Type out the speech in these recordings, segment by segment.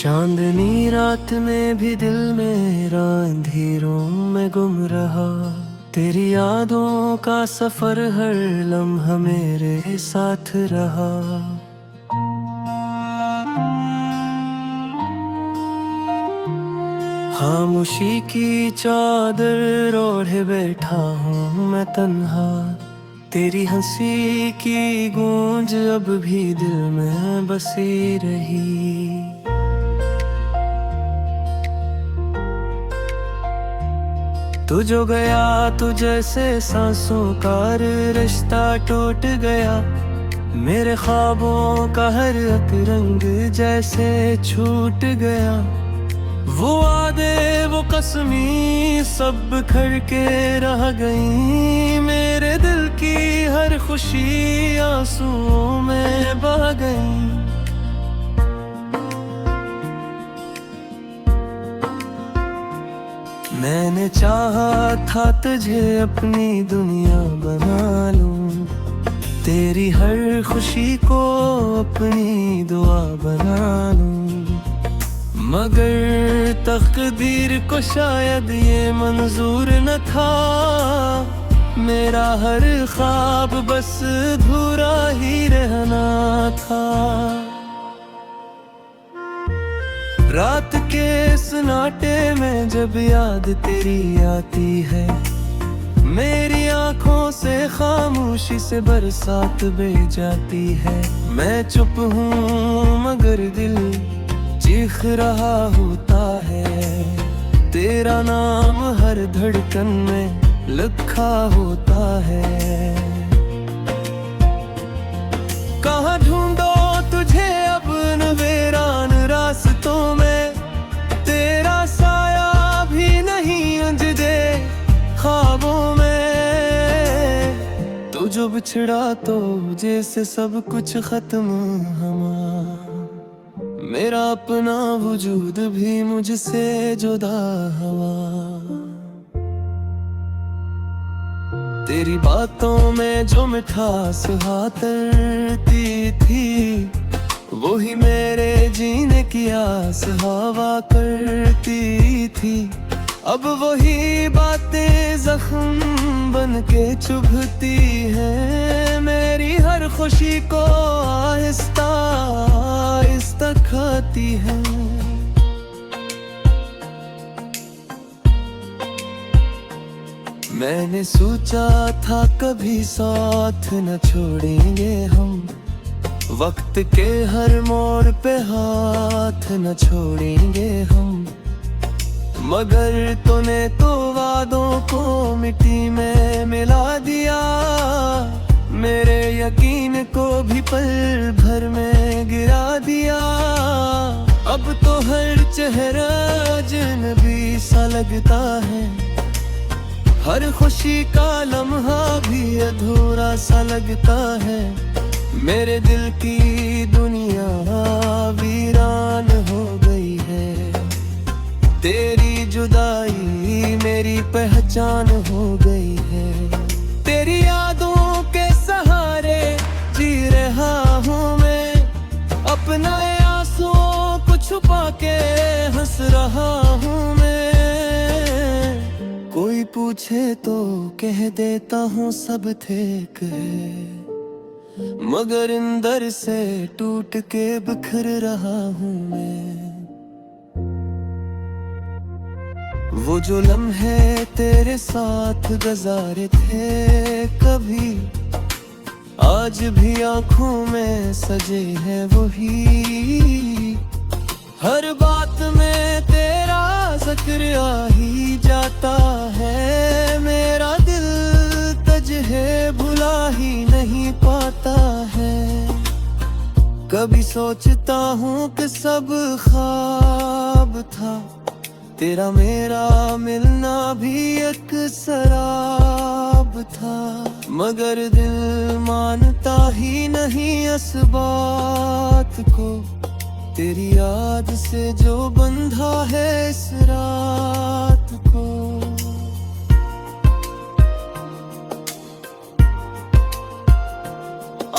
चांदनी रात में भी दिल मेरा अंधेरों में गुम रहा। तेरी यादों का सफर हर लम्हा मेरे साथ रहा। खामोशी की चादर ओढ़े बैठा हूँ मैं तन्हा। तेरी हंसी की गूंज अब भी दिल में बसी रही। तू जो गया तू जैसे सांसों का रिश्ता टूट गया। मेरे ख्वाबों का हर एक रंग जैसे छूट गया। वो वादे वो कसमी सब बिखर के रह गई। मेरे दिल की हर खुशी आंसुओं में बह गई। मैंने चाहा था तुझे अपनी दुनिया बना लूं। तेरी हर खुशी को अपनी दुआ बना लूं। मगर तकदीर को शायद ये मंजूर न था। मेरा हर ख्वाब बस अधूरा ही रहना था। रात के सन्नाटे में जब याद तेरी आती है। मेरी आंखों से खामोशी से बरसात बह जाती है। मैं चुप हूँ मगर दिल चीख रहा होता है। तेरा नाम हर धड़कन में लिखा होता है। कहाँ ढूंढो तुझे अब वीरान रास्तों में। तेरा साया भी नहीं अंजदे ख्वाबों में। तू जो बिछड़ा तो जैसे सब कुछ खत्म हुआ। मेरा अपना वजूद भी मुझसे जुदा हुआ। तेरी बातों में जो मिठास हातरती थी। वही मेरे जीने की आस हवा करती थी। अब वही बातें जख्म बन के चुभती हैं। मेरी हर खुशी को आहिस्ता आहिस्ता खाती है। मैंने सोचा था कभी साथ न छोड़ेंगे हम। वक्त के हर मोड़ पे हाथ न छोड़ेंगे हम। मगर तूने तो वादों को मिट्टी में मिला दिया। मेरे यकीन को भी पल भर में गिरा दिया। अब तो हर चेहरा अजनबी सा लगता है। हर खुशी का लम्हा भी अधूरा सा लगता है। मेरे दिल की दुनिया वीरान हो गई है। तेरी जुदाई मेरी पहचान हो गई है। तेरी यादों के सहारे जी रहा हूँ मैं। अपना आंसुओं को छुपा के हंस रहा हूँ मैं। कोई पूछे तो कह देता हूँ सब ठीक है। मगर अंदर से टूट के बिखर रहा हूँ मैं। वो जो लम्हे तेरे साथ गुजारे थे कभी। आज भी आंखों में सजे हैं वही। हर बात में तेरा जिक्र आ ही जाता है। मेरा दिल तुझे भुला ही नहीं पाता है। कभी सोचता हूँ कि सब ख्वाब था। तेरा मेरा मिलना भी एक शराब था। मगर दिल मानता ही नहीं इस बात को। तेरी याद से जो बंधा है इस रात को।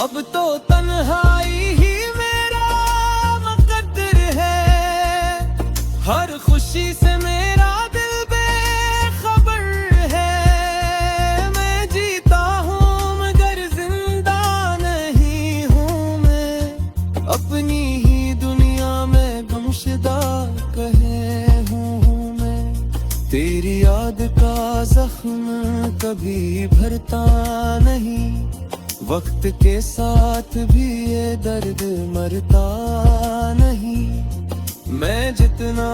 अब तो तन्हाई ही मेरा मुकद्दर है। खामोशी से मेरा दिल बेखबर है। मैं जीता हूँ मगर जिंदा नहीं हूँ मैं, अपनी ही दुनिया में गुमशुदा कहे हूँ मैं। तेरी याद का जख्म कभी भरता नहीं, वक्त के साथ भी ये दर्द मरता नहीं। मैं जितना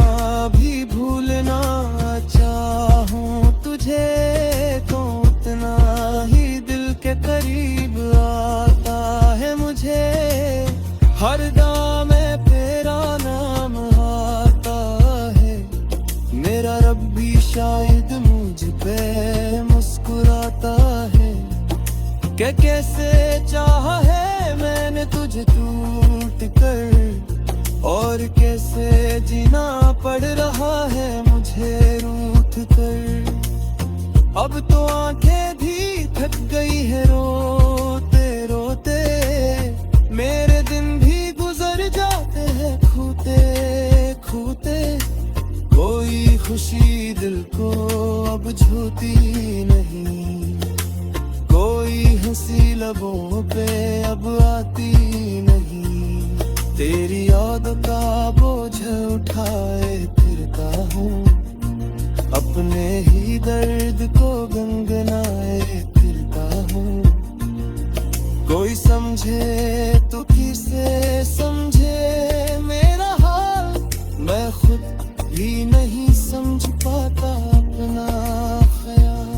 भी भूलना चाहूँ तुझे, तो उतना ही दिल के करीब आता है मुझे। हर दामे तेरा नाम आता है, मेरा रब भी शायद मुझ पे मुस्कुराता है। कि कैसे चाहा है मैंने तुझे टूट कर, और कैसे जीना पड़ रहा है मुझे रूठ कर। अब तो आंखें भी थक गई है रोते रोते, मेरे दिन भी गुजर जाते हैं खूते खूते। कोई खुशी दिल को अब छूती नहीं, कोई हंसी लबों पे अब आती नहीं। तेरी याद का बोझ उठाए फिरता हूँ, अपने ही दर्द को गुनगुनाए फिरता हूँ। कोई समझे तो किसे समझे मेरा हाल, मैं खुद भी नहीं समझ पाता अपना ख्याल।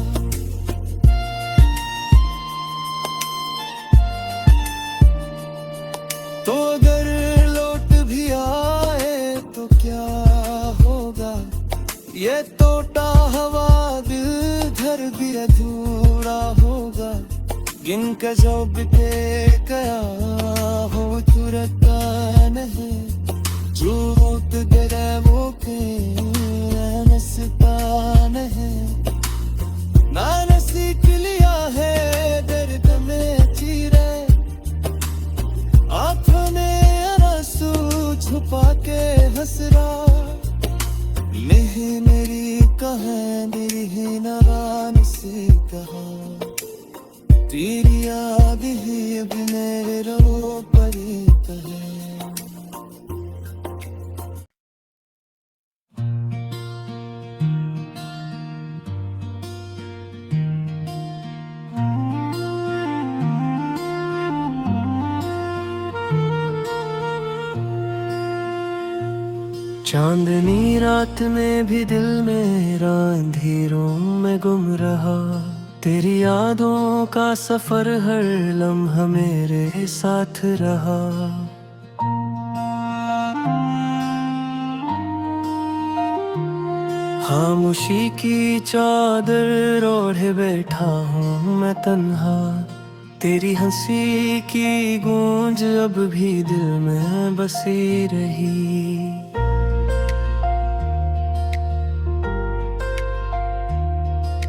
तो अगर लौट भी आए तो क्या होगा, ये टूटा हुआ दिल घर भी अधूरा होगा। गिन के जो बिते गया हो तुरता नहीं, झूठ गिरे वो के नसता नहीं। ना सीख लिया है दर्द में चीरे, आँखों ने आंसू छुपा के हंस रहा। मेरी कहानी ही नारान से कहा, तेरी याद ही अब मेरे रो पड़ी कहे। चांदनी रात में भी दिल मेरा अंधेरों में गुम रहा। तेरी यादों का सफर हर लम्हा मेरे साथ रहा। खामोशी की चादर ओढ़े बैठा हूँ मैं तन्हा, तेरी हंसी की गूंज अब भी दिल में बसी रही।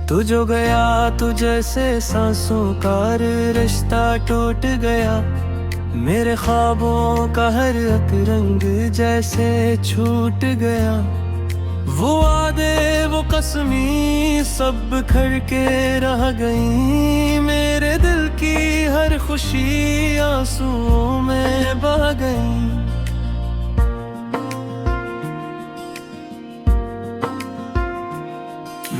तू जो गया तू जैसे सांसों का रिश्ता टूट गया, मेरे ख्वाबों का हर एक रंग जैसे छूट गया। वो वादे वो कसमी सब बिखर के रह गई, मेरे दिल की हर खुशी आंसुओं में बह गई।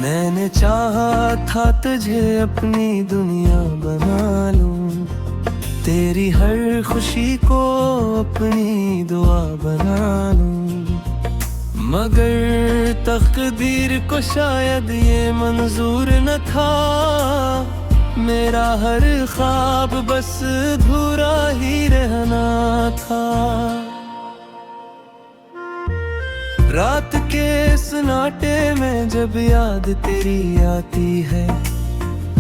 मैंने चाहा था तुझे अपनी दुनिया बना लूं, तेरी हर खुशी को अपनी दुआ बना लूं। मगर तकदीर को शायद ये मंजूर न था, मेरा हर ख्वाब बस अधूरा ही रहना था। रात के सन्नाटे में जब याद तेरी आती है,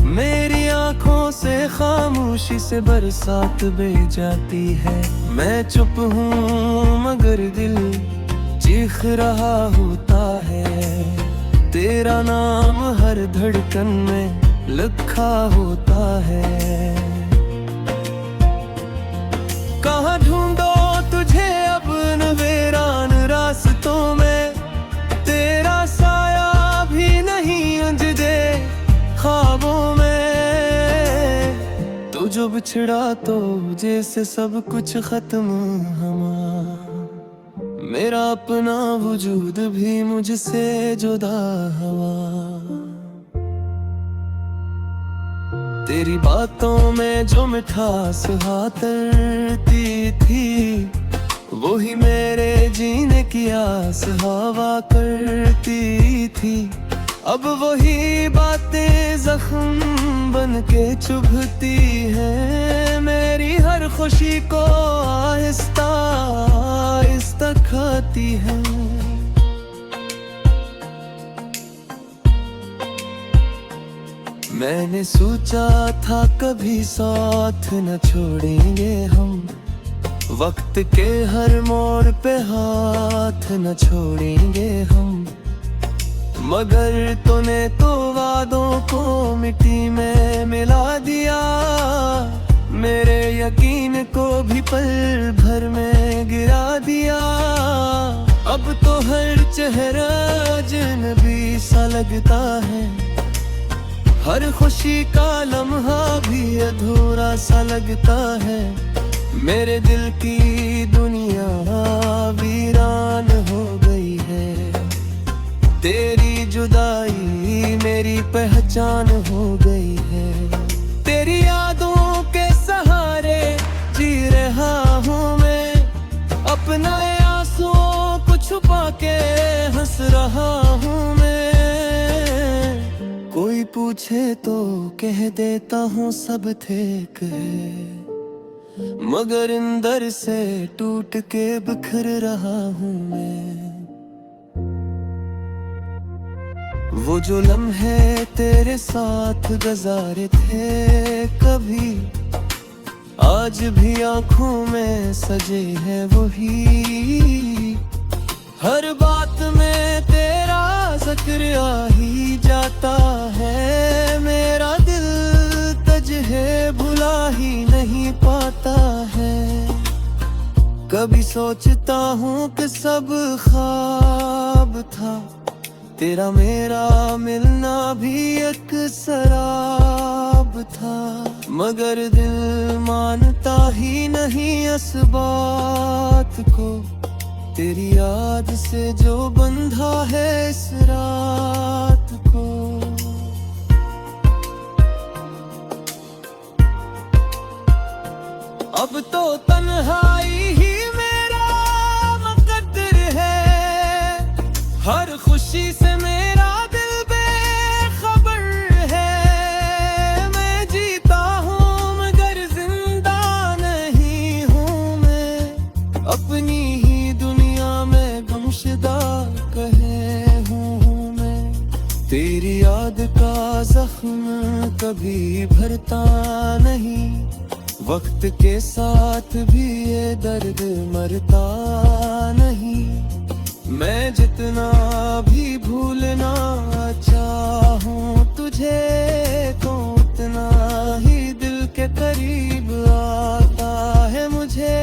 मेरी आंखों से खामोशी से बरसात बह जाती है। मैं चुप हूँ मगर दिल चीख रहा होता है, तेरा नाम हर धड़कन में लिखा होता है। कहाँ ढूंढो तुझे अब वीरान रास्तों में, बिछड़ा तो जैसे सब कुछ खत्म हमारा, मेरा अपना वजूद भी मुझसे जुदा हुआ। तेरी बातों में जो मिठास हातरती थी, वही मेरे जीने की आस हवा करती थी। अब वही बातें जख्म बन के चुभती हैं, मेरी हर खुशी को आहिस्ता आहिस्ता खाती है। मैंने सोचा था कभी साथ न छोड़ेंगे हम, वक्त के हर मोड़ पे हाथ न छोड़ेंगे हम, मगर तूने तो वादों को मिट्टी में मिला दिया, मेरे यकीन को भी पल भर में गिरा दिया। अब तो हर चेहरा अजनबी सा लगता है, हर खुशी का लम्हा भी अधूरा सा लगता है। मेरे दिल की दुनिया वीरान हो गई है, तेरी जुदाई मेरी पहचान हो गई है। तेरी यादों के सहारे जी रहा हूँ मैं, अपना आंसुओं को छुपा के हंस रहा हूँ मैं। कोई पूछे तो कह देता हूँ सब ठीक है, मगर अंदर से टूट के बिखर रहा हूँ मैं। वो जो लम्हे तेरे साथ गुजारे थे कभी, आज भी आंखों में सजे हैं वही। हर बात में तेरा जिक्र आ ही जाता है, मेरा दिल तुझे भुला ही नहीं पाता है। कभी सोचता हूँ कि सब ख्वाब था, तेरा मेरा मिलना भी एक शराब था, मगर दिल मानता ही नहीं इस बात को। तेरी याद से जो बंधा है इस रात को। अब तो तन्हाई ही मेरा मुकद्दर है, हर खुशी से मेरा दिल बेखबर है। मैं जीता हूँ मगर जिंदा नहीं हूँ मैं, अपनी ही दुनिया में गुमशुदा कहे हूँ मैं। तेरी याद का जख्म कभी भरता नहीं, वक्त के साथ भी ये दर्द मरता नहीं। मैं जितना भी भूलना चाहूँ तुझे, तो उतना ही दिल के करीब आता है मुझे।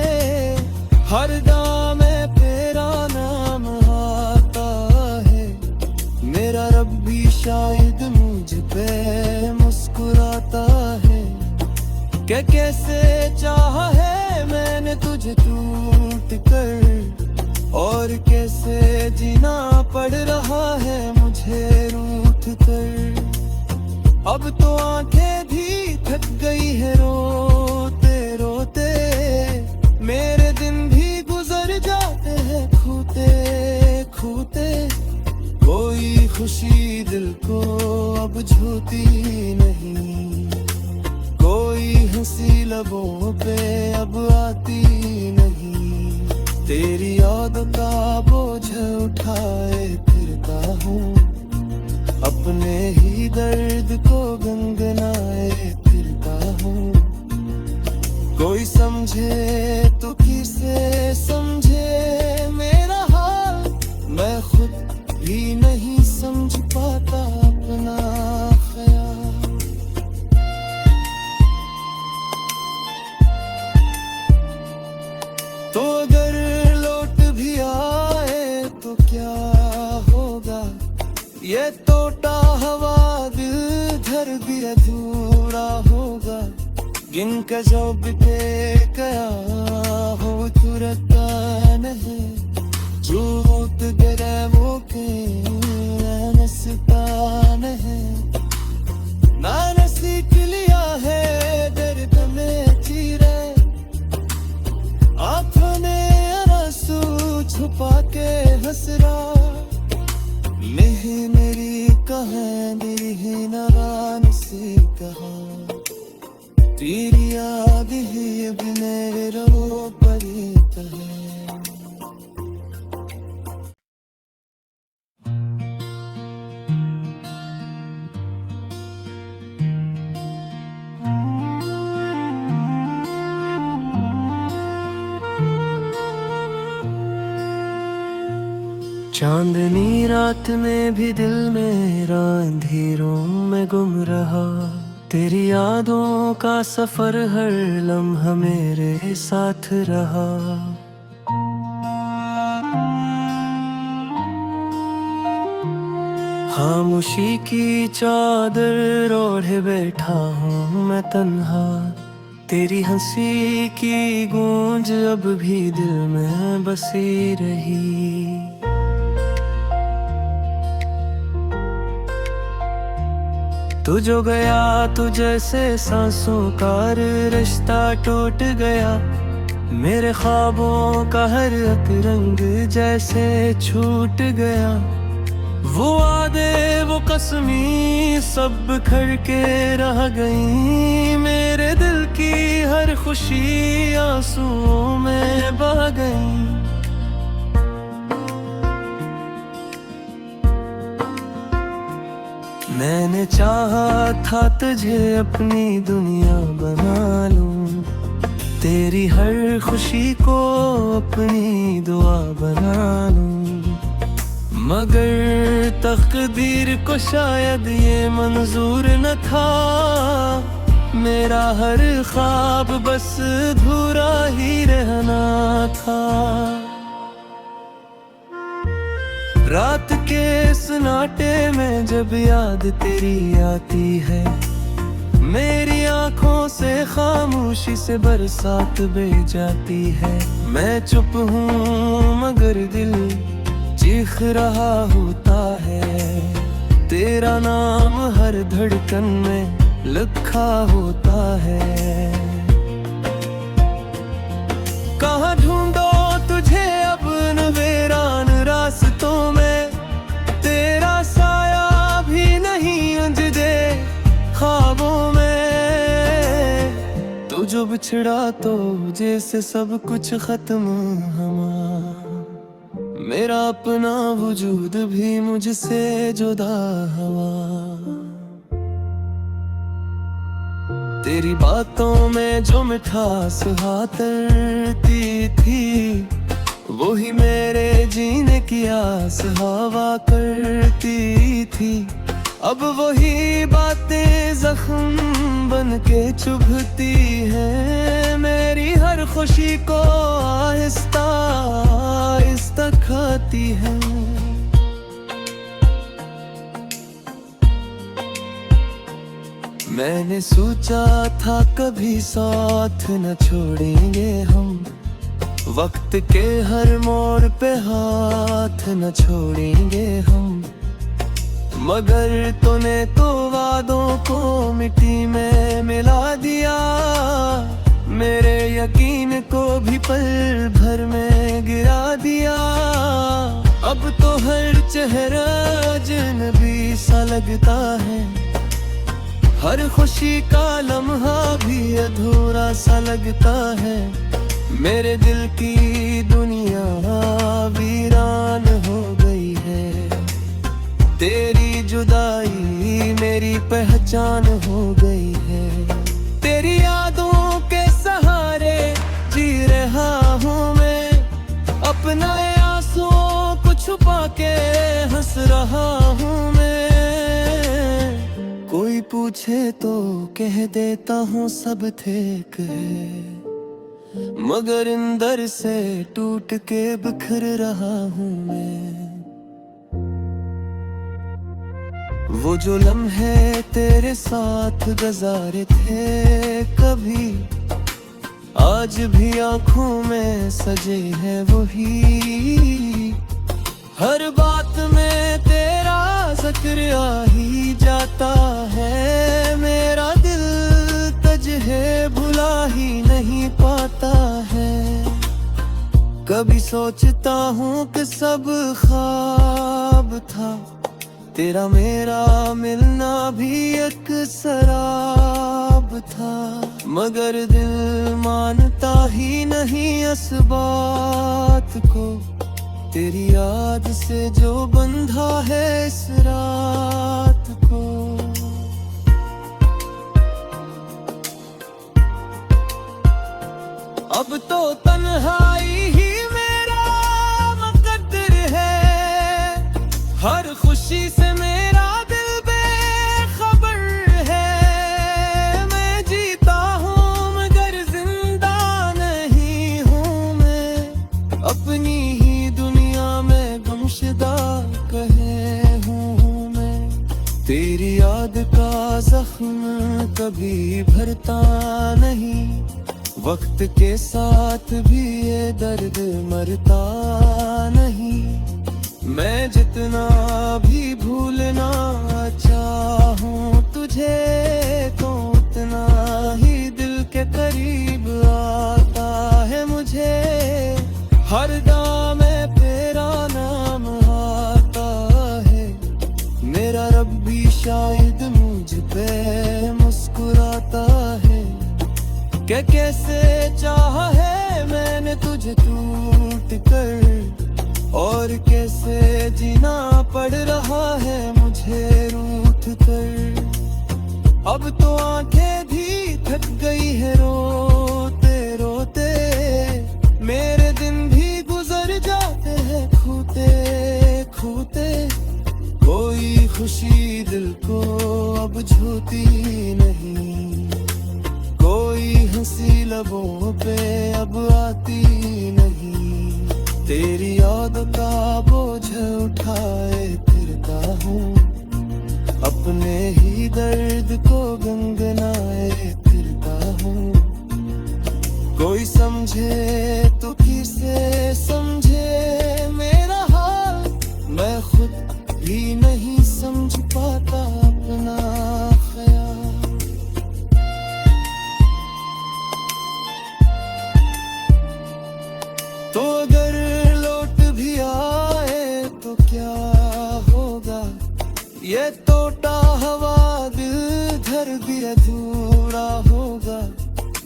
हर दामे तेरा नाम आता है, मेरा रब भी शायद मुझ पे मुस्कुराता है। कि कैसे चाहा है मैंने तुझे टूट कर, और कैसे जीना पड़ रहा है मुझे रूठ कर। अब तो आंखें भी थक गई है रोते रोते, मेरे दिन भी गुजर जाते हैं खूते खूते। कोई खुशी दिल को अब छूती नहीं, कोई हंसी लबों पे अब आती नहीं। तेरी याद का बोझ उठाए फिरता हूँ, अपने ही दर्द को गुनगुनाए फिरता हूँ। कोई समझे तो किसे समझे मेरा हाल, मैं खुद भी नहीं समझ पाता अपना ख्याल। तो अगर लौट भी आए तो क्या होगा, ये टूटा हुआ दिल घर भी अधूरा होगा। गिन के जो बीते गया हो तुरता नहीं झूठ गिरे वो के नसता नहीं मैंने सीख लिया है दर्द में चीरे आँखों ने आंसू छुपा के हंस रहा नहीं मेरी कहानी ही नारान से कहा तेरी याद ही अब मेरे रो पड़ी है। चांदनी रात में भी दिल मेरा अंधेरों में गुम रहा तेरी यादों का सफर हर लम्हा मेरे साथ रहा खामोशी की चादर ओढ़े बैठा हूँ मैं तन्हा तेरी हंसी की गूंज अब भी दिल में बसी रही तू जो गया तू जैसे सांसों का रिश्ता टूट गया मेरे ख्वाबों का हर एक रंग जैसे छूट गया वो वादे वो कसमी सब बिखर के रह गई मेरे दिल की हर खुशी आंसुओं में बह गई मैंने चाहा था तुझे अपनी दुनिया बना लूं तेरी हर खुशी को अपनी दुआ बना लूं मगर तकदीर को शायद ये मंजूर न था मेरा हर ख्वाब बस अधूरा ही रहना था रात के सन्नाटे में जब याद तेरी आती है मेरी आंखों से खामोशी से बरसात बह जाती है मैं चुप हूँ मगर दिल चीख रहा होता है तेरा नाम हर धड़कन में लिखा होता है कहाँ ढूंढो तुझे अब नवेरान रास्तों में तेरा साया भी नहीं अंजदे ख्वाबों में तू जो बिछड़ा तो जैसे सब कुछ खत्म हुआ मेरा अपना वजूद भी मुझसे जुदा हुआ तेरी बातों में जो मिठास हाथरती थी वही मेरे जीने की आस हवा करती थी अब वही बातें जख्म बन के चुभती हैं मेरी हर खुशी को आहिस्ता आहिस्ता खाती है मैंने सोचा था कभी साथ न छोड़ेंगे हम वक्त के हर मोड़ पे हाथ न छोड़ेंगे हम मगर तूने तो वादों को मिट्टी में मिला दिया मेरे यकीन को भी पल भर में गिरा दिया अब तो हर चेहरा अजनबी सा लगता है हर खुशी का लम्हा भी अधूरा सा लगता है मेरे दिल की दुनिया वीरान हो गई है तेरी जुदाई मेरी पहचान हो गई है तेरी यादों के सहारे जी रहा हूँ मैं अपना आंसुओं को छुपा के हंस रहा हूँ मैं कोई पूछे तो कह देता हूँ सब ठीक है मगर अंदर से टूट के बिखर रहा हूँ मैं वो जो लम्हे तेरे साथ गुजारे थे कभी, आज भी आंखों में सजे हैं वही। हर बात में तेरा जिक्र आ ही जाता है, मेरा दिल तुझे भुला ही नहीं पाता है। कभी सोचता हूँ कि सब ख्वाब था, तेरा मेरा मिलना भी एक शराब था। मगर दिल मानता ही नहीं इस बात को, तेरी याद से जो बंधा है इस रात को। अब तो तन्हाई ही मेरा मुकद्दर है, हर खुशी से मेरा दिल बेखबर है। मैं जीता हूँ मगर जिंदा नहीं हूँ मैं, अपनी ही दुनिया में गुमशुदा कहे हूँ मैं। तेरी याद का जख्म कभी भरता नहीं, वक्त के साथ भी ये दर्द मरता नहीं। मैं जितना भी भूलना चाहूँ तुझे, तो उतना ही दिल के करीब आता है मुझे। हर दाम में तेरा नाम आता है, मेरा रब भी शायद मुझ पे मुस्कुराता है। कि कैसे चाहा है मैंने तुझे टूट कर, और कैसे जीना पड़ रहा है मुझे रूठ कर। अब तो आंखें भी थक गई है रोते रोते, मेरे दिन भी गुजर जाते हैं खूते खूते। कोई खुशी दिल को अब छूती नहीं, कोई हंसी लबों पे अब आती नहीं। तेरी याद का बोझ उठाए फिरता हूँ, अपने ही दर्द को गुनगुनाए फिरता हूँ। कोई समझे तो किसे समझे मेरा हाल, मैं खुद भी नहीं समझ पाता अपना ख्याल। तो अगर लौट भी आए तो क्या होगा, ये टूटा हवा दिल घर भी अधूरा होगा।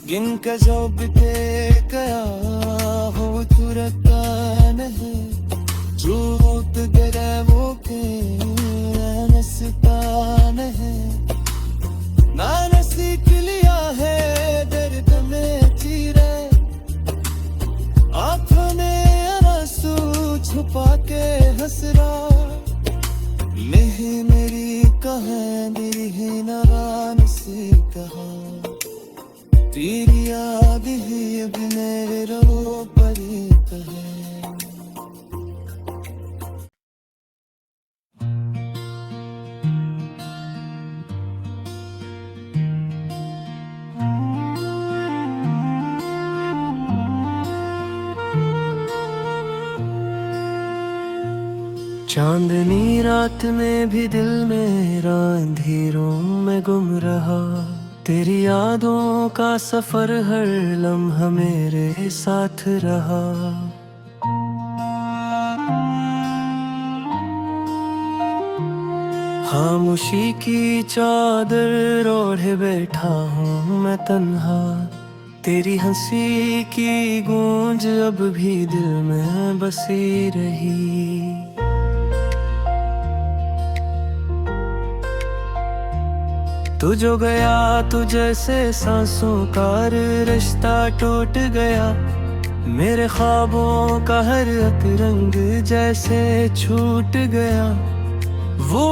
गिन के जो बीते गया हो तुरता नहीं, झूठ गिरे वो के नसता नहीं। मैंने सीख लिया है दर्द में चीरे, आँखों ने आंसू छुपा के हंसरा। नहीं मेरी कहानी है नारान से कहा, तेरी याद ही अब मेरे रो पर कहे। चांदनी रात में भी दिल मेरा अंधेरों में गुम रहा, तेरी यादों का सफर हर लम्हा मेरे साथ रहा। खामोशी की चादर ओढ़े बैठा हूँ मैं तन्हा, तेरी हंसी की गूंज अब भी दिल में बसी रही। तू जो गया तू जैसे सांसों का रिश्ता टूट गया, मेरे ख्वाबों का हर एक रंग जैसे छूट गया। वो